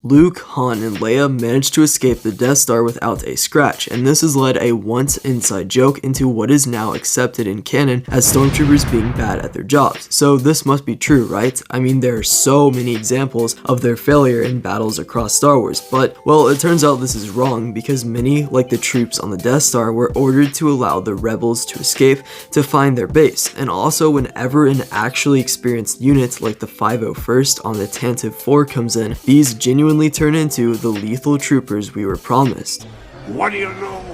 Luke, Han, and Leia managed to escape the Death Star without a scratch, and this has led a once inside joke into what is now accepted in canon as stormtroopers being bad at their jobs. So this must be true, right? I mean, there are so many examples of their failure in battles across Star Wars, but, well, it turns out this is wrong because many, like the troops on the Death Star, were ordered to allow the rebels to escape to find their base, and also whenever an actually experienced unit like the 501st on the Tantive 4 comes in, these genuinely turn into the lethal troopers we were promised. What do you know?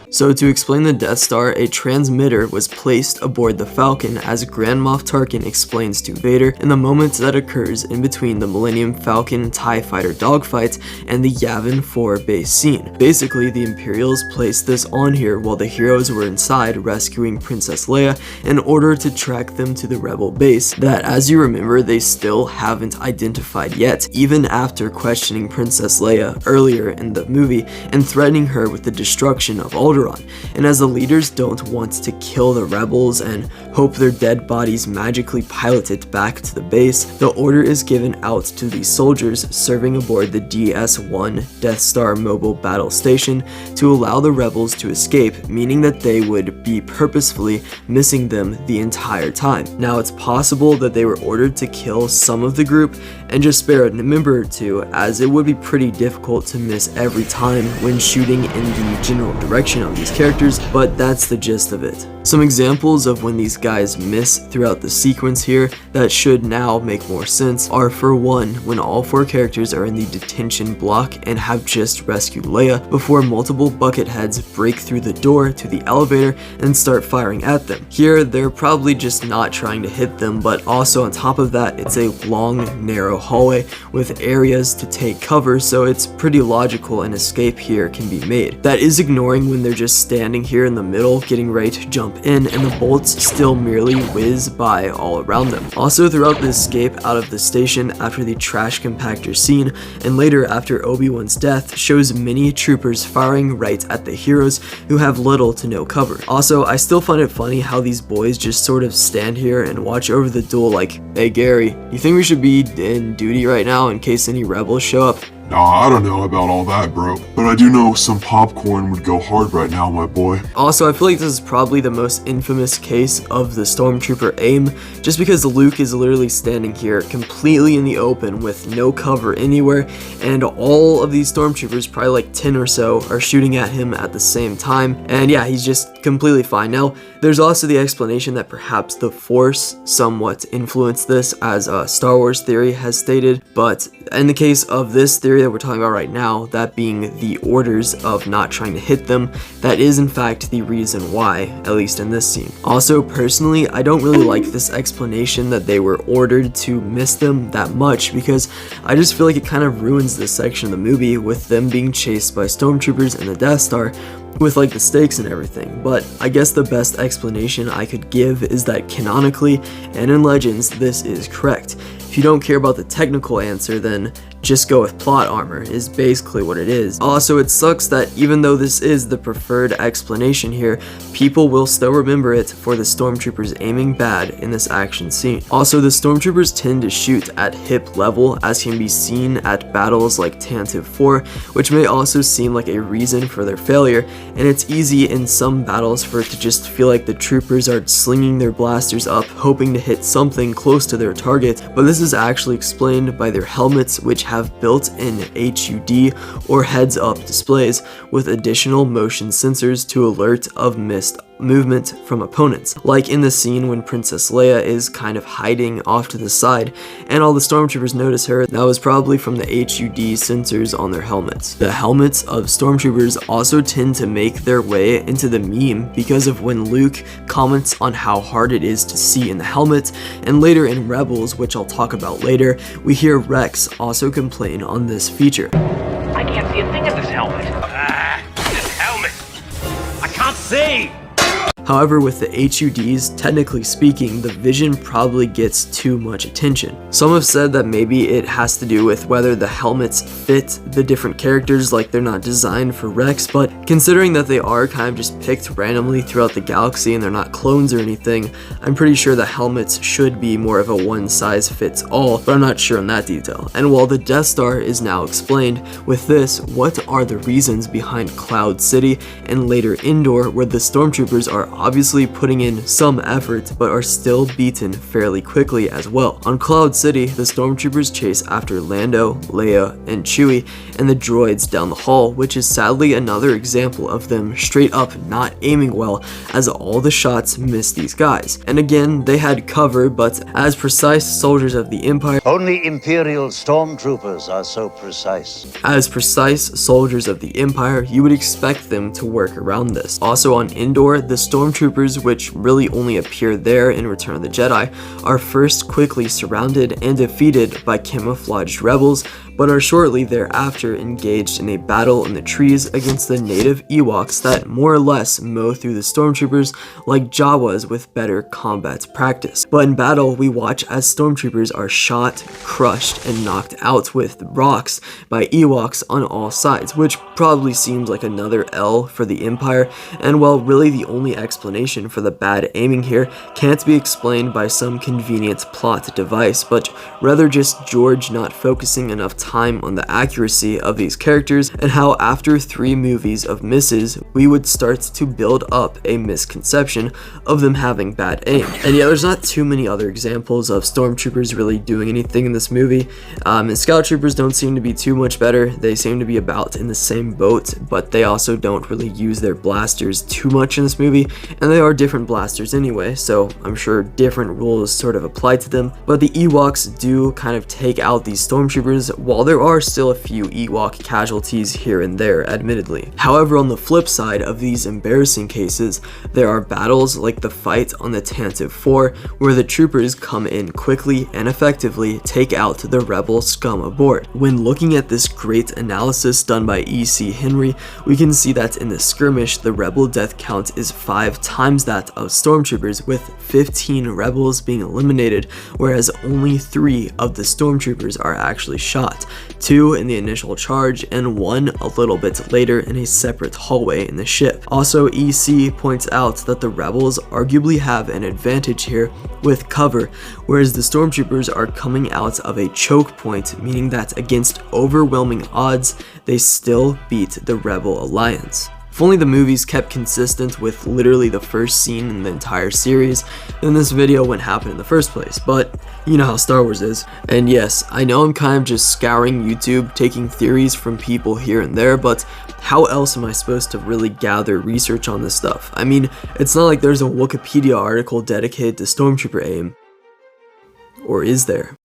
So to explain the Death Star, a transmitter was placed aboard the Falcon as Grand Moff Tarkin explains to Vader in the moment that occurs in between the Millennium Falcon TIE Fighter dogfight and the Yavin 4 base scene. Basically, the Imperials placed this on here while the heroes were inside rescuing Princess Leia in order to track them to the Rebel base that, as you remember, they still haven't identified yet, even after questioning Princess Leia earlier in the movie and threatening her with the destruction of Alderaan. And as the leaders don't want to kill the rebels and hope their dead bodies magically pilot it back to the base, the order is given out to the soldiers serving aboard the DS-1 Death Star Mobile Battle Station to allow the rebels to escape, meaning that they would be purposefully missing them the entire time. Now, it's possible that they were ordered to kill some of the group and just spare a member or two, as it would be pretty difficult to miss every time when shooting in the general direction of these characters, but that's the gist of it. Some examples of when these guys miss throughout the sequence here that should now make more sense are, for one, when all four characters are in the detention block and have just rescued Leia before multiple bucket heads break through the door to the elevator and start firing at them. Here, they're probably just not trying to hit them, but also on top of that, it's a long, narrow hallway with areas to take cover, so it's pretty logical an escape here can be made. That is ignoring when they're just standing here in the middle getting ready to jump in and the bolts still merely whiz by all around them. Also, throughout the escape out of the station after the trash compactor scene and later after Obi-Wan's death shows many troopers firing right at the heroes who have little to no cover. Also, I still find it funny how these boys just sort of stand here and watch over the duel like, "Hey Gary, you think we should be in duty right now in case any rebels show up?" Nah, I don't know about all that, bro. But I do know some popcorn would go hard right now, my boy. Also, I feel like this is probably the most infamous case of the stormtrooper aim, just because Luke is literally standing here completely in the open with no cover anywhere, and all of these stormtroopers, probably like 10 or so, are shooting at him at the same time, and yeah, he's just completely fine. Now, there's also the explanation that perhaps the Force somewhat influenced this, as Star Wars theory has stated, but in the case of this theory that we're talking about right now, that being the orders of not trying to hit them, that is in fact the reason why, at least in this scene. Also, personally, I don't really like this explanation that they were ordered to miss them that much, because I just feel like it kind of ruins this section of the movie with them being chased by stormtroopers in the Death Star with like the stakes and everything. But I guess the best explanation I could give is that canonically and in Legends, this is correct. If you don't care about the technical answer, then just go with plot armor, is basically what it is. Also, it sucks that even though this is the preferred explanation here, people will still remember it for the stormtroopers aiming bad in this action scene. Also, the stormtroopers tend to shoot at hip level, as can be seen at battles like Tantive 4, which may also seem like a reason for their failure, and it's easy in some battles for it to just feel like the troopers are slinging their blasters up, hoping to hit something close to their target, but this is actually explained by their helmets, which have built-in HUD or heads-up displays with additional motion sensors to alert of missed movement from opponents, like in the scene when Princess Leia is kind of hiding off to the side and all the stormtroopers notice her. That was probably from the HUD sensors on their helmets. The helmets of stormtroopers also tend to make their way into the meme because of when Luke comments on how hard it is to see in the helmet, and later in Rebels, which I'll talk about later, we hear Rex also complain on this feature. I can't see a thing in this helmet. This helmet! I can't see! However, with the HUDs, technically speaking, the vision probably gets too much attention. Some have said that maybe it has to do with whether the helmets fit the different characters, like they're not designed for Rex, but considering that they are kind of just picked randomly throughout the galaxy and they're not clones or anything, I'm pretty sure the helmets should be more of a one-size-fits-all, but I'm not sure on that detail. And while the Death Star is now explained, with this, what are the reasons behind Cloud City and later Endor, where the stormtroopers are obviously putting in some effort but are still beaten fairly quickly as well. On Cloud City, the stormtroopers chase after Lando, Leia, and Chewie and the droids down the hall, which is sadly another example of them straight up not aiming well, as all the shots miss these guys. And again, they had cover, but as precise soldiers of the Empire, only Imperial stormtroopers are so precise. As precise soldiers of the Empire, you would expect them to work around this. Also on Endor, the stormtroopers, which really only appear there in Return of the Jedi, are first quickly surrounded and defeated by camouflaged rebels, but are shortly thereafter engaged in a battle in the trees against the native Ewoks that more or less mow through the stormtroopers like Jawas with better combat practice. But in battle, we watch as stormtroopers are shot, crushed, and knocked out with rocks by Ewoks on all sides, which probably seems like another L for the Empire, and while really the only explanation for the bad aiming here can't be explained by some convenient plot device, but rather just George not focusing enough time on the accuracy of these characters, and how after 3 movies of misses, we would start to build up a misconception of them having bad aim. And yeah, there's not too many other examples of stormtroopers really doing anything in this movie, and scout troopers don't seem to be too much better. They seem to be about in the same boat, but they also don't really use their blasters too much in this movie, and they are different blasters anyway, so I'm sure different rules sort of apply to them. But the Ewoks do kind of take out these stormtroopers, while there are still a few Ewok casualties here and there, admittedly. However, on the flip side of these embarrassing cases, there are battles like the fight on the Tantive 4, where the troopers come in quickly and effectively take out the rebel scum aboard. When looking at this great analysis done by E.C. Henry, we can see that in the skirmish, the rebel death count is 5 times that of stormtroopers, with 15 rebels being eliminated, whereas only 3 of the stormtroopers are actually shot, 2 in the initial charge and 1 a little bit later in a separate hallway in the ship. Also, EC points out that the rebels arguably have an advantage here with cover, whereas the stormtroopers are coming out of a choke point, meaning that against overwhelming odds, they still beat the rebel alliance. If only the movies kept consistent with literally the first scene in the entire series, then this video wouldn't happen in the first place, but you know how Star Wars is. And yes, I know I'm kind of just scouring YouTube, taking theories from people here and there, but how else am I supposed to really gather research on this stuff? I mean, it's not like there's a Wikipedia article dedicated to stormtrooper aim. Or is there?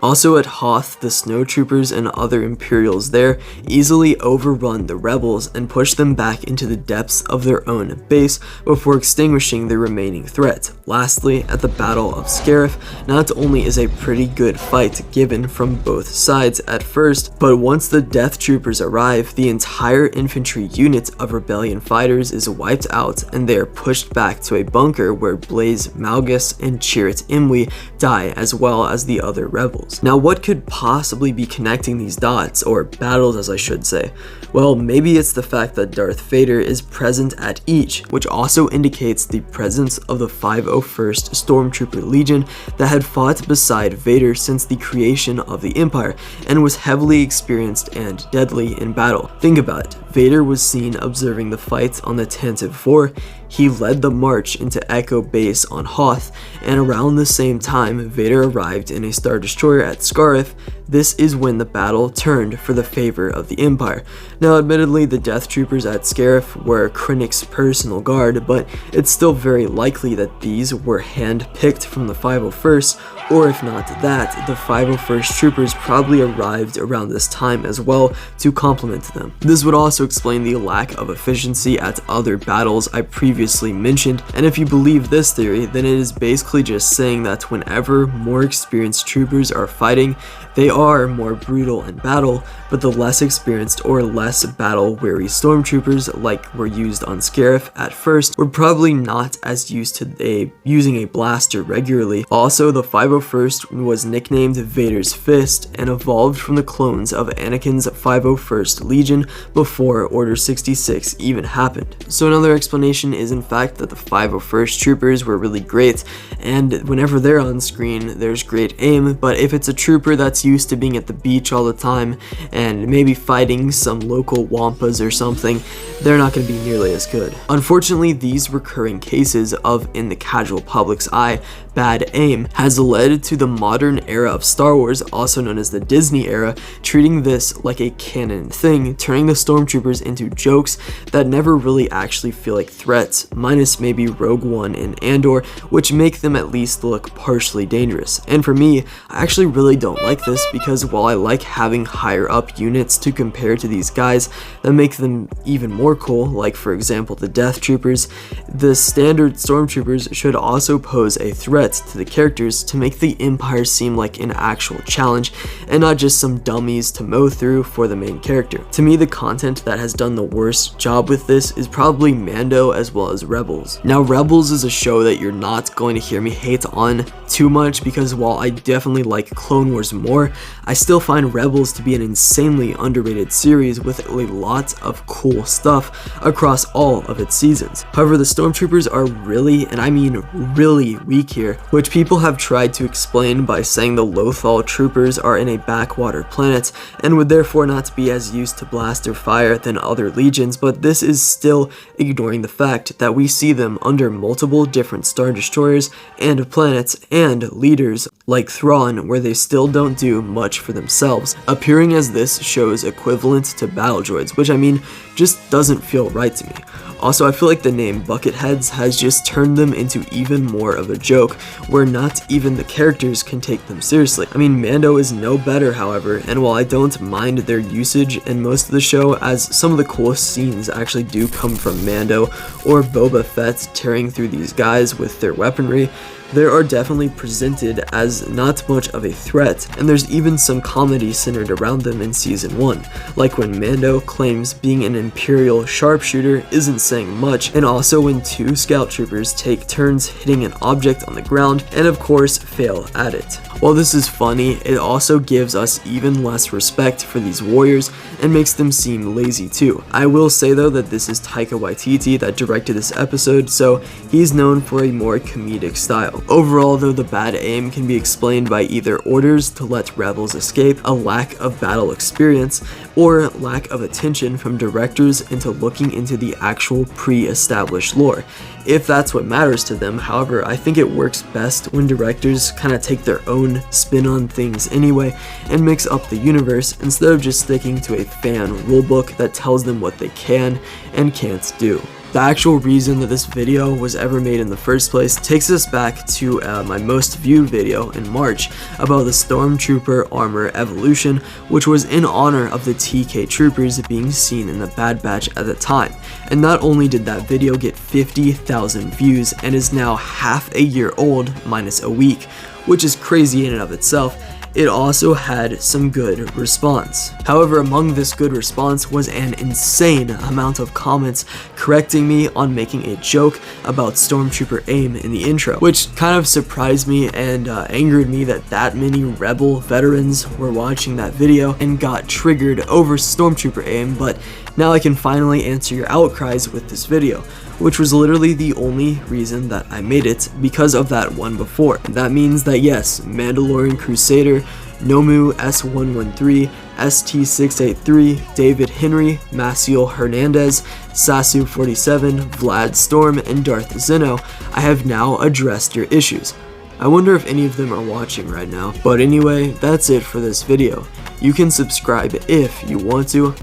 Also at Hoth, the snowtroopers and other Imperials there easily overrun the rebels and push them back into the depths of their own base before extinguishing the remaining threat. Lastly, at the Battle of Scarif, not only is a pretty good fight given from both sides at first, but once the Death Troopers arrive, the entire infantry unit of Rebellion fighters is wiped out and they are pushed back to a bunker where Blaze Malgus and Chirrut Imwe die, as well as the other rebels. Now, what could possibly be connecting these dots, or battles as I should say? Well, maybe it's the fact that Darth Vader is present at each, which also indicates the presence of the 501st Stormtrooper Legion that had fought beside Vader since the creation of the Empire, and was heavily experienced and deadly in battle. Think about it. Vader was seen observing the fight on the Tantive 4, he led the march into Echo Base on Hoth, and around the same time Vader arrived in a Star Destroyer at Scarif. This is when the battle turned for the favor of the Empire. Now, admittedly, the Death Troopers at Scarif were Krennic's personal guard, but it's still very likely that these were hand-picked from the 501st, or if not that, the 501st troopers probably arrived around this time as well to complement them. This would also explain the lack of efficiency at other battles I previously mentioned, and if you believe this theory, then it is basically just saying that whenever more experienced troopers are fighting, they are more brutal in battle, but the less experienced or less battle-weary stormtroopers like were used on Scarif at first were probably not as used to using a blaster regularly. Also, the 501st was nicknamed Vader's Fist and evolved from the clones of Anakin's 501st Legion before Order 66 even happened. So another explanation is in fact that the 501st troopers were really great, and whenever they're on screen there's great aim, but if it's a trooper that's used to being at the beach all the time and maybe fighting some local wampas or something, they're not going to be nearly as good. Unfortunately, these recurring cases of, in the casual public's eye, bad aim has led to the modern era of Star Wars, also known as the Disney era, treating this like a canon thing, turning the stormtroopers into jokes that never really actually feel like threats, minus maybe Rogue One and Andor, which make them at least look partially dangerous. And for me, I actually really don't like this, because while I like having higher up units to compare to these guys that make them even more cool, like for example the Death Troopers, the standard stormtroopers should also pose a threat to the characters to make the Empire seem like an actual challenge and not just some dummies to mow through for the main character. To me, the content that has done the worst job with this is probably Mando as well as Rebels. Now, Rebels is a show that you're not going to hear me hate on too much, because while I definitely like Clone Wars more, I still find Rebels to be an insanely underrated series with a lot of cool stuff across all of its seasons. However, the stormtroopers are really, and I mean really, weak here, which people have tried to explain by saying the Lothal troopers are in a backwater planet and would therefore not be as used to blaster fire than other legions, but this is still ignoring the fact that we see them under multiple different Star Destroyers and planets and leaders like Thrawn, where they still don't do much for themselves, appearing as this show's equivalent to battle droids, which I mean just doesn't feel right to me. Also, I feel like the name Bucketheads has just turned them into even more of a joke, where not even the characters can take them seriously. I mean, Mando is no better, however, and while I don't mind their usage in most of the show, as some of the coolest scenes actually do come from Mando or Boba Fett tearing through these guys with their weaponry, they are definitely presented as not much of a threat, and there's even some comedy centered around them in Season 1, like when Mando claims being an Imperial sharpshooter isn't saying much, and also when two scout troopers take turns hitting an object on the ground and of course fail at it. While this is funny, it also gives us even less respect for these warriors and makes them seem lazy too. I will say though that this is Taika Waititi that directed this episode, so he's known for a more comedic style. Overall though, the bad aim can be explained by either orders to let rebels escape, a lack of battle experience, or lack of attention from directors into looking into the actual pre-established lore. If that's what matters to them, however, I think it works best when directors kind of take their own spin on things anyway and mix up the universe instead of just sticking to a fan rulebook that tells them what they can and can't do. The actual reason that this video was ever made in the first place takes us back to my most viewed video in March about the Stormtrooper armor evolution, which was in honor of the TK troopers being seen in the Bad Batch at the time. And not only did that video get 50,000 views and is now half a year old minus a week, which is crazy in and of itself, it also had some good response. However, among this good response was an insane amount of comments correcting me on making a joke about Stormtrooper aim in the intro, which kind of surprised me and angered me that many Rebel veterans were watching that video and got triggered over Stormtrooper aim, but now I can finally answer your outcries with this video, which was literally the only reason that I made it, because of that one before. That means that yes, Mandalorian Crusader, Nomu S113, ST683, David Henry, Maciel Hernandez, Sasu47, Vlad Storm, and Darth Zeno, I have now addressed your issues. I wonder if any of them are watching right now. But anyway, that's it for this video. You can subscribe if you want to.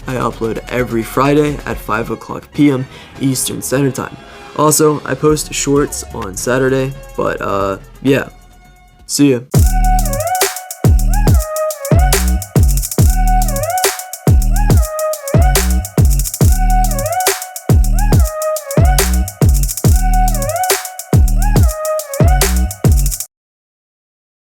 I upload every Friday at 5 o'clock p.m. Eastern Standard Time. Also, I post shorts on Saturday, but yeah, see ya.